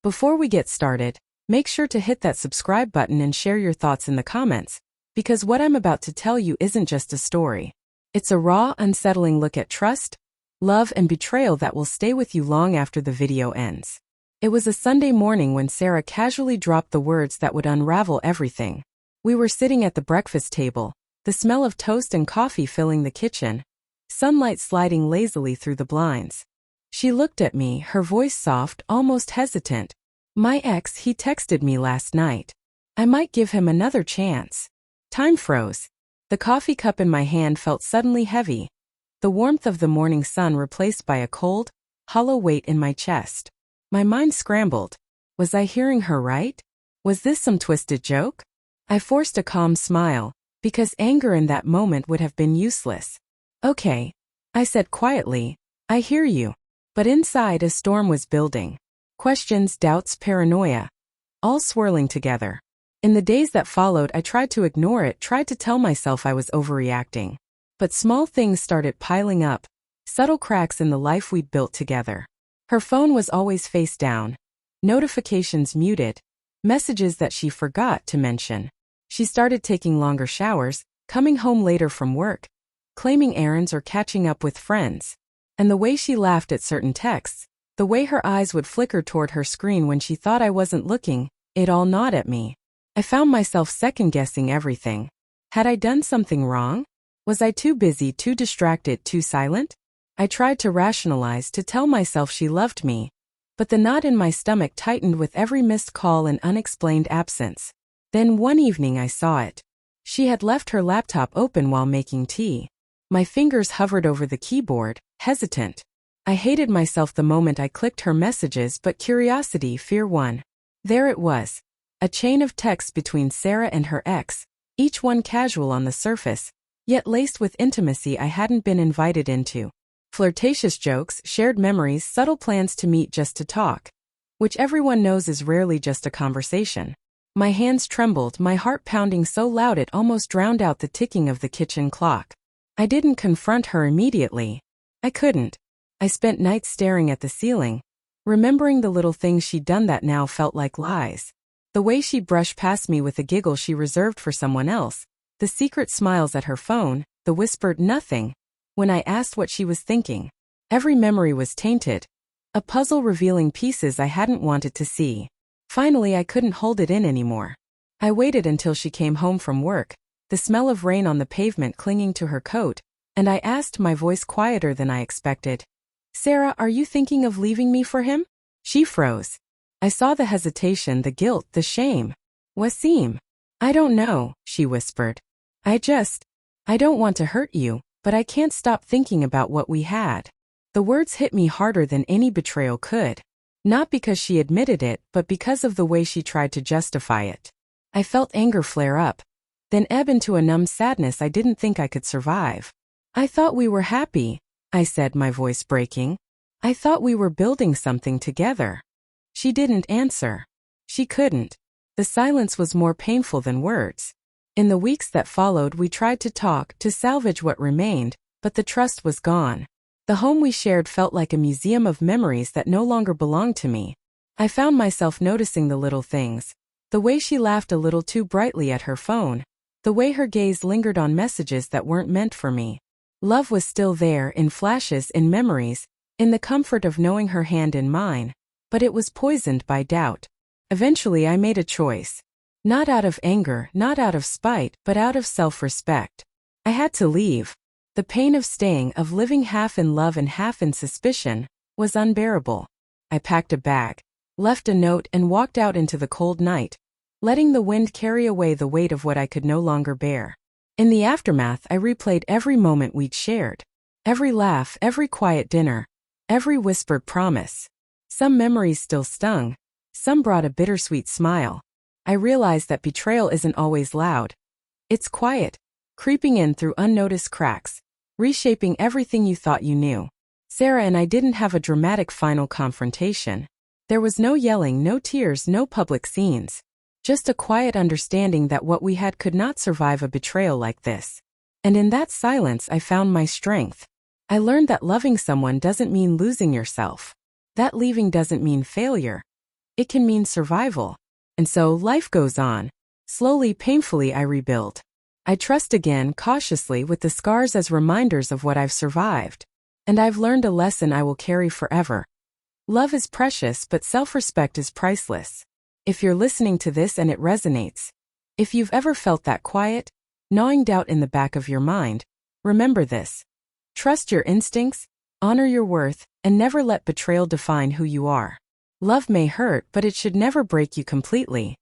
Before we get started, make sure to hit that subscribe button and share your thoughts in the comments, because what I'm about to tell you isn't just a story. It's a raw, unsettling look at trust, love, and betrayal that will stay with you long after the video ends. It was a Sunday morning when Sarah casually dropped the words that would unravel everything. We were sitting at the breakfast table, the smell of toast and coffee filling the kitchen, sunlight sliding lazily through the blinds. She looked at me, her voice soft, almost hesitant. "My ex, he texted me last night. I might give him another chance." Time froze. The coffee cup in my hand felt suddenly heavy, the warmth of the morning sun replaced by a cold, hollow weight in my chest. My mind scrambled. Was I hearing her right? Was this some twisted joke? I forced a calm smile, because anger in that moment would have been useless. "Okay," I said quietly, "I hear you." But inside a storm was building. Questions, doubts, paranoia, all swirling together. In the days that followed, I tried to ignore it, tried to tell myself I was overreacting. But small things started piling up, subtle cracks in the life we'd built together. Her phone was always face down, notifications muted, messages that she forgot to mention. She started taking longer showers, coming home later from work, claiming errands or catching up with friends. And the way she laughed at certain texts, the way her eyes would flicker toward her screen when she thought I wasn't looking, it all gnawed at me. I found myself second-guessing everything. Had I done something wrong? Was I too busy, too distracted, too silent? I tried to rationalize, to tell myself she loved me. But the knot in my stomach tightened with every missed call and unexplained absence. Then one evening I saw it. She had left her laptop open while making tea. My fingers hovered over the keyboard, hesitant. I hated myself the moment I clicked her messages, but curiosity, fear won. There it was. A chain of texts between Sarah and her ex, each one casual on the surface, yet laced with intimacy I hadn't been invited into. Flirtatious jokes, shared memories, subtle plans to meet just to talk, which everyone knows is rarely just a conversation. My hands trembled, my heart pounding so loud it almost drowned out the ticking of the kitchen clock. I didn't confront her immediately. I couldn't. I spent nights staring at the ceiling, remembering the little things she'd done that now felt like lies. The way she brushed past me with a giggle she reserved for someone else, the secret smiles at her phone, the whispered nothing when I asked what she was thinking. Every memory was tainted, a puzzle revealing pieces I hadn't wanted to see. Finally, I couldn't hold it in anymore. I waited until she came home from work, the smell of rain on the pavement clinging to her coat, and I asked, my voice quieter than I expected, "Sarah, are you thinking of leaving me for him?" She froze. I saw the hesitation, the guilt, the shame. "Wasim, I don't know," she whispered. I don't want to hurt you, but I can't stop thinking about what we had." The words hit me harder than any betrayal could. Not because she admitted it, but because of the way she tried to justify it. I felt anger flare up, then ebb into a numb sadness I didn't think I could survive. "I thought we were happy," I said, my voice breaking. "I thought we were building something together." She didn't answer. She couldn't. The silence was more painful than words. In the weeks that followed, we tried to talk, to salvage what remained, but the trust was gone. The home we shared felt like a museum of memories that no longer belonged to me. I found myself noticing the little things. The way she laughed a little too brightly at her phone. The way her gaze lingered on messages that weren't meant for me. Love was still there, in flashes, in memories, in the comfort of knowing her hand in mine. But it was poisoned by doubt. Eventually I made a choice. Not out of anger, not out of spite, but out of self-respect. I had to leave. The pain of staying, of living half in love and half in suspicion, was unbearable. I packed a bag, left a note, and walked out into the cold night, letting the wind carry away the weight of what I could no longer bear. In the aftermath, I replayed every moment we'd shared. Every laugh, every quiet dinner, every whispered promise. Some memories still stung. Some brought a bittersweet smile. I realized that betrayal isn't always loud. It's quiet, creeping in through unnoticed cracks, reshaping everything you thought you knew. Sarah and I didn't have a dramatic final confrontation. There was no yelling, no tears, no public scenes. Just a quiet understanding that what we had could not survive a betrayal like this. And in that silence I found my strength. I learned that loving someone doesn't mean losing yourself. That leaving doesn't mean failure. it can mean survival. And so life goes on. Slowly, painfully, I rebuild. I trust again, cautiously, with the scars as reminders of what I've survived. And I've learned a lesson I will carry forever. Love is precious, but self-respect is priceless. If you're listening to this and it resonates, if you've ever felt that quiet, gnawing doubt in the back of your mind, remember this. Trust your instincts, honor your worth, and never let betrayal define who you are. Love may hurt, but it should never break you completely.